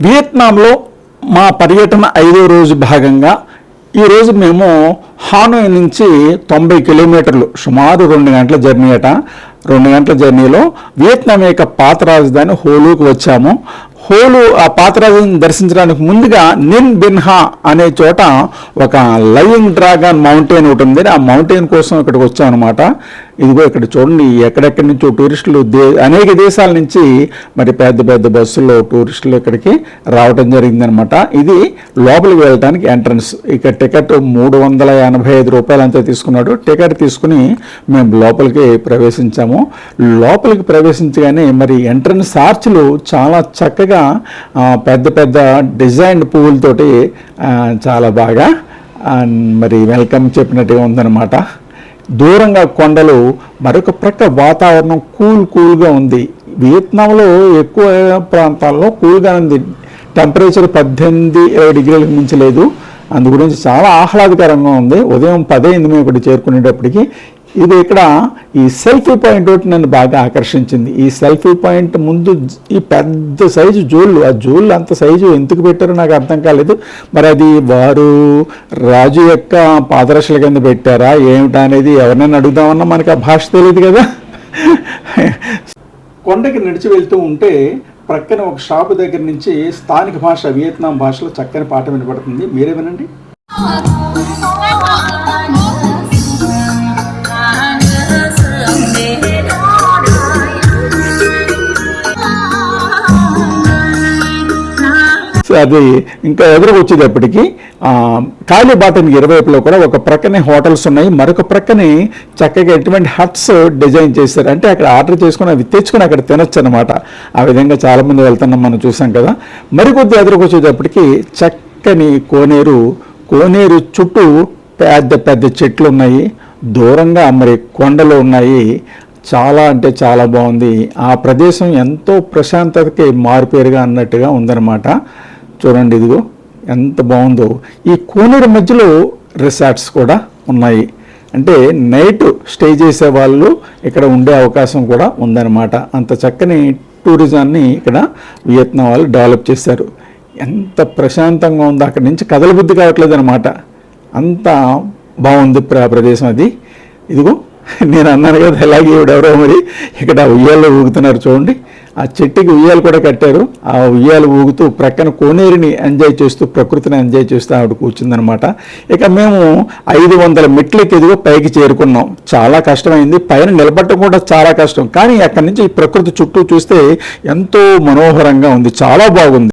వియత్నాంలో మా పర్యటన 5వ రోజు భాగంగా ఈరోజు మేము హానోయ్ నుంచి 90 కిలోమీటర్లు సుమారు 2 గంటల జర్నీ 2 గంటల జర్నీలో వియత్నాం యొక్క పాత రాజధాని హోలుకు వచ్చాము. హోలు ఆ పాత రాజధానిని దర్శించడానికి ముందుగా నిన్ బిన్హా అనే చోట ఒక లయింగ్ డ్రాగన్ మౌంటైన్ ఒకటి ఉంది. ఆ మౌంటైన్ కోసం ఇక్కడికి వచ్చాం అనమాట. ఇదిగో ఇక్కడ చూడండి, ఎక్కడెక్కడి నుంచో టూరిస్టులు అనేక దేశాల నుంచి మరి పెద్ద పెద్ద బస్సుల్లో టూరిస్టులు ఇక్కడికి రావడం జరిగిందనమాట. ఇది లోపలికి వెళ్ళడానికి ఎంట్రన్స్. ఇక టికెట్ 385 రూపాయలు అంతా తీసుకున్నాడు. టికెట్ తీసుకుని మేము లోపలికి ప్రవేశించాము. లోపలికి ప్రవేశించగానే మరి ఎంట్రన్స్ ఆర్చ్లు చాలా చక్కగా పెద్ద పెద్ద డిజైన్ పువ్వులతోటి చాలా బాగా మరి వెల్కమ్ చెప్పినట్టుగా ఉందన్నమాట. దూరంగా కొండలు, మరొక ప్రక్క వాతావరణం కూల్గా ఉంది. వియత్నాంలో ఎక్కువ ప్రాంతాల్లో కూల్గా ఉంది. టెంపరేచర్ 18 డిగ్రీలకు మించి లేదు. అందు గురించి చాలా ఆహ్లాదకరంగా ఉంది. ఉదయం 10 అయింది మేము ఇక్కడ చేరుకునేటప్పటికి. ఇది ఇక్కడ ఈ సెల్ఫీ పాయింట్ ఒకటి నన్ను బాగా ఆకర్షించింది. ఈ సెల్ఫీ పాయింట్ ముందు ఈ పెద్ద సైజు జోళ్ళు, ఆ జోళ్ళు అంత సైజు ఎందుకు పెట్టారో నాకు అర్థం కాలేదు. మరి అది వారు రాజు యొక్క పాదరక్షల కింద పెట్టారా ఏమిటా అనేది ఎవరినైనా అడుగుదామన్నా మనకు ఆ భాష తెలియదు కదా. కొండకి నడిచి వెళ్తూ ఉంటే ప్రక్కన ఒక షాపు దగ్గర నుంచి స్థానిక భాష వియత్నాం భాషలో చక్కని పాట వినపడుతుంది. మీరే వినండి. అది ఇంకా ఎదురుకు వచ్చేటప్పటికి కాళీబాటనికి ఇరువైపులో కూడా ఒక ప్రక్కనే హోటల్స్ ఉన్నాయి, మరొక ప్రక్కనే చక్కగా ఎటువంటి హట్స్ డిజైన్ చేశారు. అంటే అక్కడ ఆర్డర్ చేసుకుని అవి తెచ్చుకొని అక్కడ తినొచ్చు అనమాట. ఆ విధంగా చాలామంది వెళ్తున్నాం, మనం చూసాం కదా. మరికొద్ది ఎదురుకు వచ్చేటప్పటికి చక్కని కోనేరు చుట్టూ పెద్ద పెద్ద చెట్లు ఉన్నాయి. దూరంగా మరి కొండలు ఉన్నాయి. చాలా అంటే చాలా బాగుంది. ఆ ప్రదేశం ఎంతో ప్రశాంతతకి మారుపేరుగా అన్నట్టుగా ఉందన్నమాట. చూడండి, ఇదిగో ఎంత బాగుందో. ఈ కోనేరు మధ్యలో రిసార్ట్స్ కూడా ఉన్నాయి. అంటే నైట్ స్టే చేసే వాళ్ళు ఇక్కడ ఉండే అవకాశం కూడా ఉందన్నమాట. అంత చక్కని టూరిజాన్ని ఇక్కడ వియత్నాం వాళ్ళు డెవలప్ చేశారు. ఎంత ప్రశాంతంగా ఉందో, అక్కడి నుంచి కదలబుద్ధి కావట్లేదు అనమాట. అంత బాగుంది ప్రదేశం అది. ఇదిగో నేను అన్నాను కదా, అలాగే ఎవరెవరో మరి ఇక్కడ ఉయ్యాలు ఊగుతున్నారు. చూడండి, ఆ చెట్టుకి ఉయ్యాలు కూడా కట్టారు. ఆ ఉయ్యాలు ఊగుతూ ప్రక్కన కోనేరుని ఎంజాయ్ చేస్తూ, ప్రకృతిని ఎంజాయ్ చేస్తూ ఆవిడ కూర్చుందనమాట. ఇక మేము 500 మెట్లకి ఎదిగో పైకి చేరుకున్నాం. చాలా కష్టమైంది, పైన నిలబడటం కూడా చాలా కష్టం. కానీ అక్కడి నుంచి ప్రకృతి చుట్టూ చూస్తే ఎంతో మనోహరంగా ఉంది, చాలా బాగుంది.